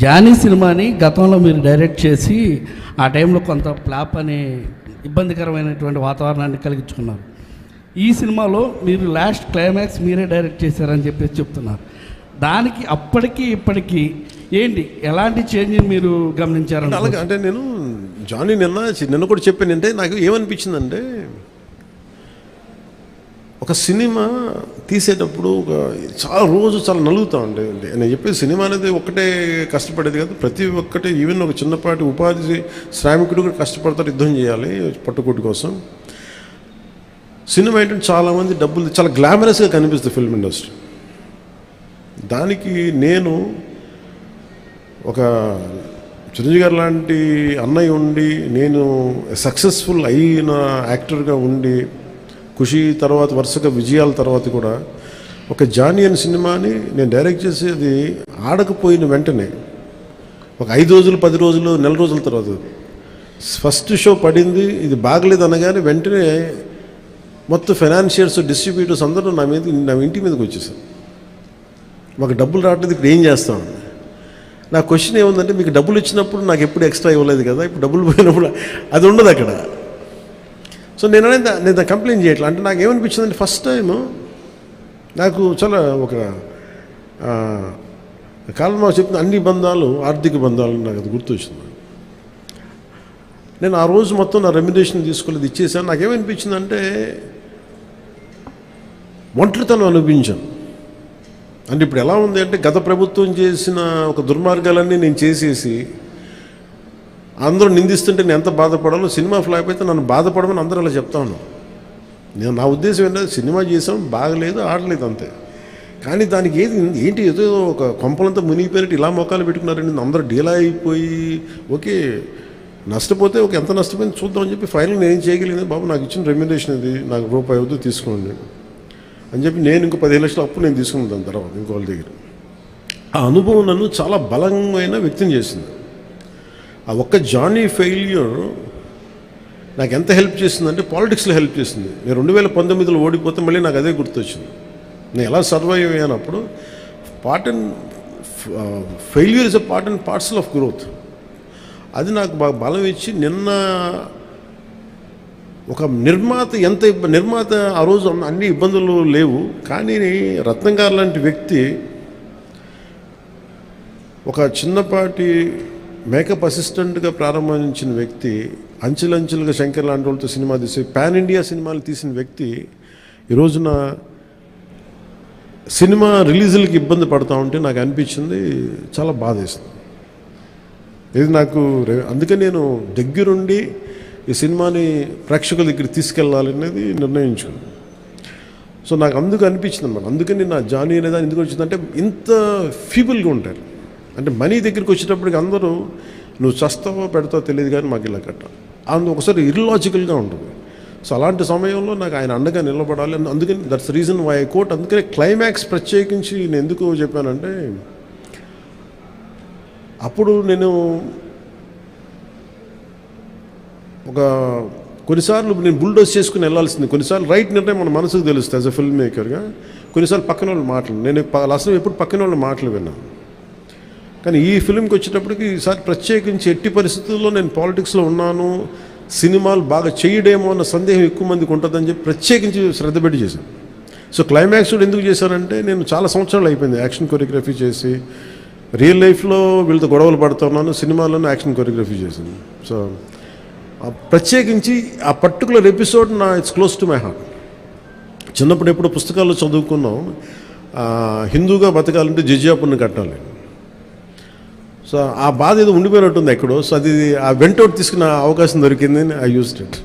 Johnny సినిమాని గతంలో మీరు డైరెక్ట్ చేసి ఆ టైంలో కొంత ఫ్లాప్ అనే ఇబ్బందికరమైనటువంటి వాతావరణాన్ని కలిగించుకున్నారు. ఈ సినిమాలో మీరు లాస్ట్ క్లైమాక్స్ మీరే డైరెక్ట్ చేశారని చెప్పేసి చెప్తున్నారు. దానికి అప్పటికి ఇప్పటికీ ఏంటి ఎలాంటి చేంజ్ని మీరు గమనించారంటే? అలాగే అంటే నేను జానీ నిన్న కూడా చెప్పానంటే నాకు ఏమనిపించిందంటే, ఒక సినిమా తీసేటప్పుడు చాలా నలుగుతూ ఉండే. నేను చెప్పేది సినిమా అనేది ఒక్కటే కష్టపడేది కాదు, ప్రతి ఒక్కటే ఈవెన్ ఒక చిన్నపాటి ఉపాధి శ్రామికుడు కూడా కష్టపడతారు, యుద్ధం చేయాలి పట్టుకోటి కోసం. సినిమా ఏంటంటే చాలామంది డబ్బులు చాలా గ్లామరస్గా కనిపిస్తుంది ఫిల్మ్ ఇండస్ట్రీ. దానికి నేను ఒక చిరంజీవి గారు లాంటి అన్నయ్య ఉండి, నేను సక్సెస్ఫుల్ అయిన యాక్టర్గా ఉండి, ఖుషి తర్వాత వరుసగా విజయాల తర్వాత కూడా ఒక జానీ అనే సినిమాని నేను డైరెక్ట్ చేసేది ఆడకపోయిన వెంటనే ఒక 5 రోజులు 10 రోజులు నెల రోజుల తర్వాత ఫస్ట్ షో పడింది, ఇది బాగలేదు అనగానే వెంటనే మొత్తం ఫైనాన్షియర్స్ డిస్ట్రిబ్యూటర్స్ అందరూ నా ఇంటి మీదకి వచ్చేసారు. మాకు డబ్బులు రావట్లేదు, ఇప్పుడు ఏం చేస్తాం? నా క్వశ్చన్ ఏముందంటే, మీకు డబ్బులు ఇచ్చినప్పుడు నాకు ఎప్పుడు ఎక్స్ట్రా ఇవ్వలేదు కదా, ఇప్పుడు డబ్బులు పోయినప్పుడు అది ఉండదు అక్కడ. సో నేను కంప్లైంట్ చేయట్లేదు. అంటే నాకు ఏమనిపించిందంటే, ఫస్ట్ టైము నాకు చాలా ఒక కాలంలో చెప్పిన అన్ని బంధాలు ఆర్థిక బంధాలు నాకు అది గుర్తొచ్చింది. నేను ఆ రోజు మొత్తం నా రెమ్యునరేషన్ తీసుకోలేదు, ఇచ్చేసాను. నాకేమనిపించిందంటే ఒంటరితనం అనిపించాను. అంటే ఇప్పుడు ఎలా ఉంది అంటే, గత ప్రభుత్వం చేసిన ఒక దుర్మార్గాలన్నీ నేను చేసేసి అందరూ నిందిస్తుంటే నేను ఎంత బాధపడాలో, సినిమా ఫ్లాప్ అయితే నన్ను బాధపడమని అందరూ అలా చెప్తా ఉన్నాను. నా ఉద్దేశం ఏంటంటే, సినిమా చేసాం బాగలేదు, ఆడలేదు అంతే. కానీ దానికి ఏంటి ఏదో ఒక కొంపలంతా మునిగిపోయినట్టు ఇలా మొక్కలు పెట్టుకున్నారండి. అందరూ డీలా అయిపోయి ఓకే నష్టపోతే ఎంత నష్టపోయింది చూద్దామని చెప్పి ఫైనల్ నేను ఏం చేయగలిగింది, బాబు నాకు ఇచ్చిన రెమ్యునరేషన్ ఇది, నాకు రూపాయి వద్దు తీసుకోండి అని చెప్పి నేను ఇంకో 15 లక్షల అప్పు నేను తీసుకున్నాను. దాని తర్వాత ఇంకోళ్ళ దగ్గర ఆ అనుభవం నన్ను చాలా బలమైన వ్యక్తం చేసింది. ఆ ఒక్క జానీ ఫెయిల్యూర్ నాకు ఎంత హెల్ప్ చేసిందంటే, పాలిటిక్స్లో హెల్ప్ చేసింది. నేను 2019లో ఓడిపోతే మళ్ళీ నాకు అదే గుర్తొచ్చింది. నేను ఎలా సర్వైవ్ అయ్యానప్పుడు failure is a part and parcel of growth. అది నాకు బాగా బలం ఇచ్చి, నిన్న ఒక నిర్మాత ఆ రోజు అన్ని ఇబ్బందులు లేవు, కానీ రత్నం గారు లాంటి వ్యక్తి, ఒక చిన్నపాటి మేకప్ అసిస్టెంట్గా ప్రారంభించిన వ్యక్తి, అంచెలంచెలుగా శంకర్ లాంటి వాళ్ళతో సినిమా తీసి పాన్ ఇండియా సినిమాలు తీసిన వ్యక్తి ఈ రోజున సినిమా రిలీజులకి ఇబ్బంది పడతా ఉంటే నాకు అనిపించింది చాలా బాధేస్తుంది. ఇది నాకు అందుకని నేను దగ్గరుండి ఈ సినిమాని ప్రేక్షకుల దగ్గర తీసుకెళ్ళాలనేది నిర్ణయించుకున్నాను. సో నాకు అందుకు అనిపించింది అన్నమాట. అందుకని నా జానీ అనేది ఎందుకు వచ్చిందంటే, ఇంత ఫీబుల్గా ఉంటారు. అంటే మనీ దగ్గరికి వచ్చేటప్పటికి అందరూ నువ్వు చస్తావో పెడతావో తెలియదు కానీ మాకు ఇలా కట్టాలి అందుకు ఒకసారి ఇర్లాజికల్గా ఉంటుంది. సో అలాంటి సమయంలో నాకు ఆయన అండగా నిలబడాలి. అందుకని that's reason why I quote. అందుకని క్లైమాక్స్ ప్రత్యేకించి నేను ఎందుకు చెప్పానంటే, అప్పుడు నేను కొన్నిసార్లు నేను బుల్డోజ్ చేసుకుని వెళ్ళాల్సింది, కొన్నిసార్లు రైట్ నిర్ణయం మన మనసుకు తెలుస్తుంది యాజ్ అ ఫిల్మ్ మేకర్గా. కొన్నిసార్లు పక్కన వాళ్ళు మాటలు నేను అసలు ఎప్పుడు పక్కన వాళ్ళ మాటలు విన్నాను. కానీ ఈ ఫిల్మ్కి వచ్చేటప్పటికి ఈసారి ప్రత్యేకించి ఎట్టి పరిస్థితుల్లో నేను పాలిటిక్స్లో ఉన్నాను, సినిమాలు బాగా చేయడేమో అన్న సందేహం ఎక్కువ మందికి ఉంటుందని చెప్పి ప్రత్యేకించి శ్రద్ధ పెట్టి చేశాను. సో క్లైమాక్స్ కూడా ఎందుకు చేశానంటే, నేను చాలా సంవత్సరాలు అయిపోయింది యాక్షన్ కొరియోగ్రఫీ చేసి, రియల్ లైఫ్లో వీళ్ళతో గొడవలు పడుతున్నాను, సినిమాల్లోనే యాక్షన్ కొరియోగ్రఫీ చేశాను. సో ప్రత్యేకించి ఆ particular episode it's close to my heart. చిన్నప్పుడు ఎప్పుడు పుస్తకాల్లో చదువుకున్నాం, హిందూగా బతకాలంటే జిజియాపుని కట్టాలి. సో ఆ బాధ ఏదో ఉండిపోయినట్టుంది ఎక్కడో. సో అది ఆ వెంటౌట్ తీసుకున్న అవకాశం దొరికింది, ఐ యూజ్డ్ ఇట్.